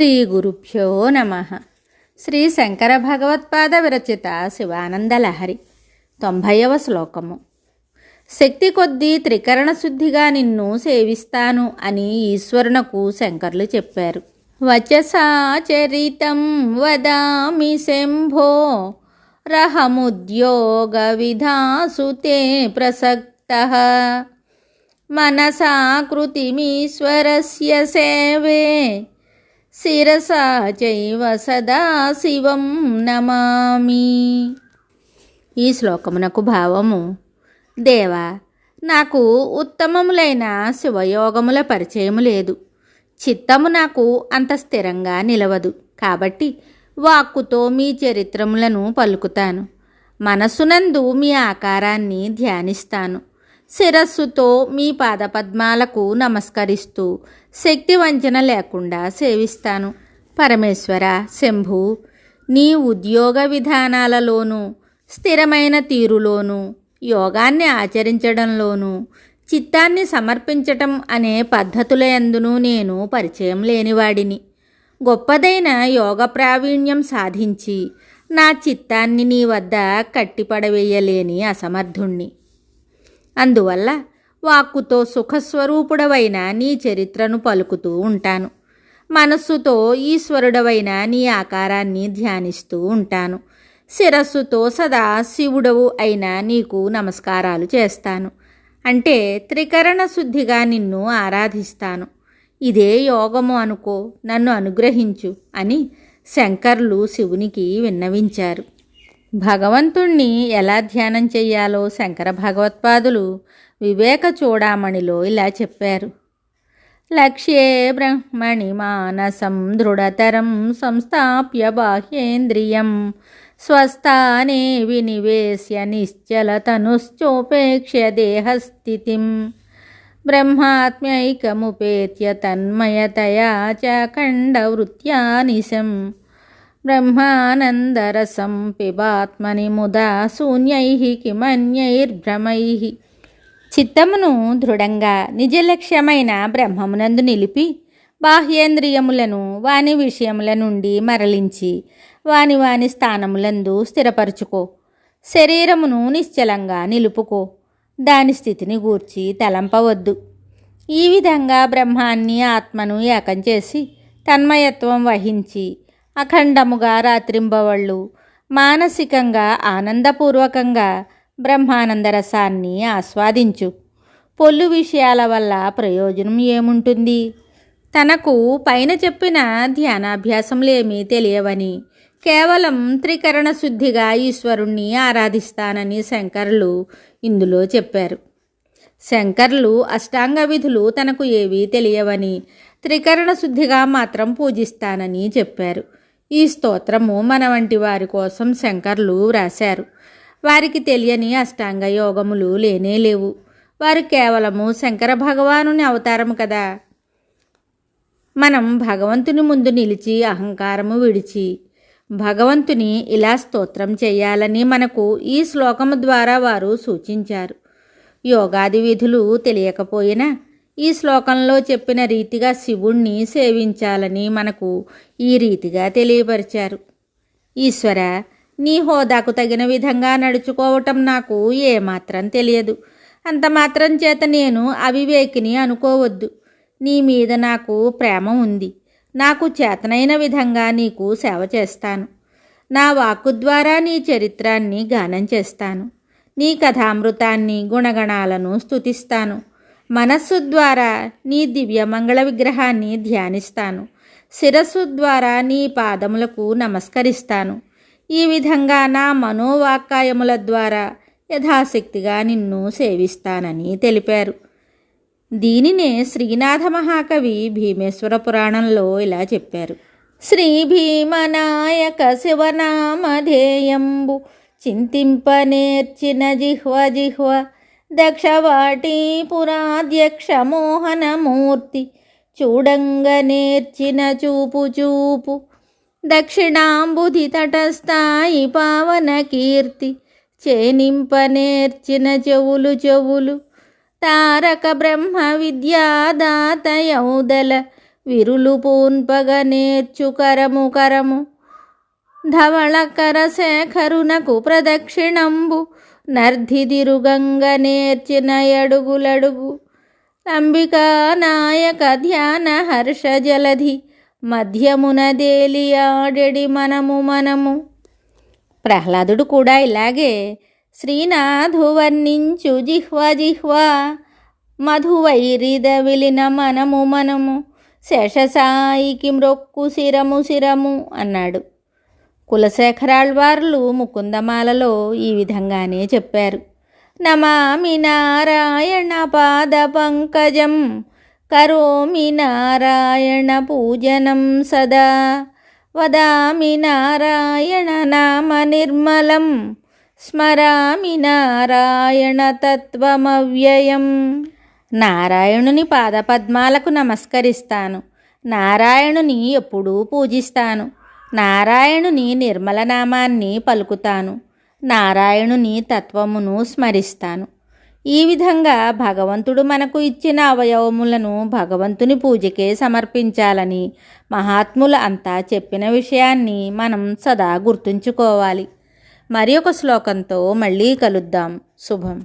శ్రీ గురుభ్యో నమః. శ్రీ శంకర భగవత్పాద విరచిత శివానందలహరి 90వ శ్లోకము. శక్తి కొద్దీ త్రికరణ శుద్ధిగా నిన్ను సేవిస్తాను అని ఈశ్వరునకు శంకర్లు చెప్పారు. వచసాచరితం వదామి శంభో రహముద్యోగ విధాసుతే ప్రసక్తః మనసా కృతిమీశ్వరస్య సేవే శిరసా చైవ సదా శివం నమామి. ఈ శ్లోకమునకు భావము: దేవా, నాకు ఉత్తమములైన శివయోగముల పరిచయము లేదు. చిత్తము నాకు అంత స్థిరంగా నిలవదు. కాబట్టి వాక్కుతో మీ చరిత్రములను పలుకుతాను. మనస్సునందు మీ ఆకారాన్ని ధ్యానిస్తాను. శిరస్సుతో మీ పాదపద్మాలకు నమస్కరిస్తూ శక్తి వంచన లేకుండా సేవిస్తాను. పరమేశ్వర శంభు, నీ ఉద్యోగ విధానాలలోనూ స్థిరమైన తీరులోనూ యోగాన్ని ఆచరించడంలోనూ చిత్తాన్ని సమర్పించటం అనే పద్ధతుల యందును నేను పరిచయం లేనివాడిని. గొప్పదైన యోగ ప్రావీణ్యం సాధించి నా చిత్తాన్ని నీ వద్ద కట్టిపడవేయలేని అసమర్థుణ్ణి. అందువల్ల వాక్కుతో సుఖస్వరూపుడవైన నీ చరిత్రను పలుకుతూ ఉంటాను. మనస్సుతో ఈశ్వరుడవైన నీ ఆకారాన్ని ధ్యానిస్తూ ఉంటాను. శిరస్సుతో సదా శివుడవు అయిన నీకు నమస్కారాలు చేస్తాను. అంటే త్రికరణ శుద్ధిగా నిన్ను ఆరాధిస్తాను. ఇదే యోగము అనుకో, నన్ను అనుగ్రహించు అని శంకర్లు శివునికి విన్నవించారు. భగవంతుణ్ణి ఎలా ధ్యానం చెయ్యాలో శంకర భగవత్పాదులు వివేక చూడామణిలో ఇలా చెప్పారు. లక్ష్యే బ్రహ్మణి మానసం దృఢతరం సంస్థాప్య బాహ్యేంద్రియం స్వస్థానే వినివేశ్య నిశ్చలతనుశ్చోపేక్ష్య దేహస్థితిం బ్రహ్మాత్మ్యైకముపేత్య తన్మయతయా చ నిశం బ్రహ్మానందరసం పిబాత్మని ముదా శూన్యైః కిమన్యైర్భ్రమైః. చిత్తమును దృఢంగా నిజలక్ష్యమైన బ్రహ్మమునందు నిలిపి బాహ్యేంద్రియములను వాని విషయముల నుండి మరలించి వాని వాని స్థానములందు స్థిరపరుచుకో. శరీరమును నిశ్చలంగా నిలుపుకో. దాని స్థితిని గూర్చి తలంపవద్దు. ఈ విధంగా బ్రహ్మాన్ని ఆత్మను ఏకం చేసి తన్మయత్వం వహించి అఖండముగా రాత్రింబవళ్ళు మానసికంగా ఆనందపూర్వకంగా బ్రహ్మానందరసాన్ని ఆస్వాదించు. పొల్లు విషయాల వల్ల ప్రయోజనం ఏముంటుంది? తనకు పైన చెప్పిన ధ్యానాభ్యాసములేమీ తెలియవని కేవలం త్రికరణ శుద్ధిగా ఈశ్వరుణ్ణి ఆరాధిస్తానని శంకరులు ఇందులో చెప్పారు. శంకర్లు అష్టాంగ విధులు తనకు ఏవీ తెలియవని త్రికరణ శుద్ధిగా మాత్రం పూజిస్తానని చెప్పారు. ఈ స్తోత్రము మన వంటి వారి కోసం శంకర్లు వ్రాశారు. వారికి తెలియని అష్టాంగ యోగములు లేనేలేవు. వారు కేవలము శంకర భగవానుని అవతారము కదా. మనం భగవంతుని ముందు నిలిచి అహంకారము విడిచి భగవంతుని ఇలా స్తోత్రం చేయాలని మనకు ఈ శ్లోకము ద్వారా వారు సూచించారు. యోగాది విధులు తెలియకపోయినా ఈ శ్లోకంలో చెప్పిన రీతిగా శివుణ్ణి సేవించాలని మనకు ఈ రీతిగా తెలియపరిచారు. ఈశ్వర, నీ హోదాకు తగిన విధంగా నడుచుకోవటం నాకు ఏమాత్రం తెలియదు. అంత మాత్రం చేత నేను అవివేకిని అనుకోవద్దు. నీ మీద నాకు ప్రేమ ఉంది. నాకు చేతనైన విధంగా నీకు సేవ చేస్తాను. నా వాక్కు ద్వారా నీ చరిత్రాన్ని గానం చేస్తాను. నీ కథామృతాన్ని గుణగణాలను స్తుతిస్తాను. మనస్సు ద్వారా నీ దివ్యమంగళ విగ్రహాన్ని ధ్యానిస్తాను. శిరస్సు ద్వారా నీ పాదములకు నమస్కరిస్తాను. ఈ విధంగా నా మనోవాక్కాయముల ద్వారా యథాశక్తిగా నిన్ను సేవిస్తానని తెలిపారు. దీనినే శ్రీనాథ మహాకవి భీమేశ్వర పురాణంలో ఇలా చెప్పారు. శ్రీ భీమనాయక శివనామధేయంబు చింతింపనేర్చిన జిహ్వ దక్షవాటీ పురాధ్యక్ష మోహనమూర్తి చూడంగ నేర్చిన చూపు దక్షిణాంబుధి తటస్థాయి పావన కీర్తి చేనింపనేర్చిన చెవులు తారక బ్రహ్మ విద్యాదాత యౌదల విరులు పూన్పగ నేర్చు కరము కరము ధవళకర శేఖరునకు ప్రదక్షిణంబు నర్ధిదిరుగంగ నేర్చిన అడుగులడుగు అంబికా నాయక ధ్యాన హర్ష జలధి మధ్యమున దేలియాడెడి మనము మనము. ప్రహ్లాదుడు కూడా ఇలాగే శ్రీనాథు వర్ణించు జిహ్వ జిహ్వ మధువైరిద విలిన మనము మనము శేషసాయికి మ్రొక్కు శిరము శిరము అన్నాడు. కులశేఖరాళ్వార్లు ముకుందమాలలో ఈ విధంగానే చెప్పారు. నమామి నారాయణ పాద పంకజం కరోమి నారాయణ పూజనం సదా వదామి నారాయణ నామ నిర్మలం స్మరామి నారాయణ తత్వమవ్యయం. నారాయణుని పాదపద్మాలకు నమస్కరిస్తాను, నారాయణుని ఎప్పుడూ పూజిస్తాను, నారాయణుని నిర్మల నామాన్ని పలుకుతాను, నారాయణుని తత్వమును స్మరిస్తాను. ఈ విధంగా భగవంతుడు మనకు ఇచ్చిన అవయవములను భగవంతుని పూజకే సమర్పించాలని మహాత్ములు అంతా చెప్పిన విషయాన్ని మనం సదా గుర్తుంచుకోవాలి. మరి ఒక శ్లోకంతో మళ్ళీ కలుద్దాం. శుభం.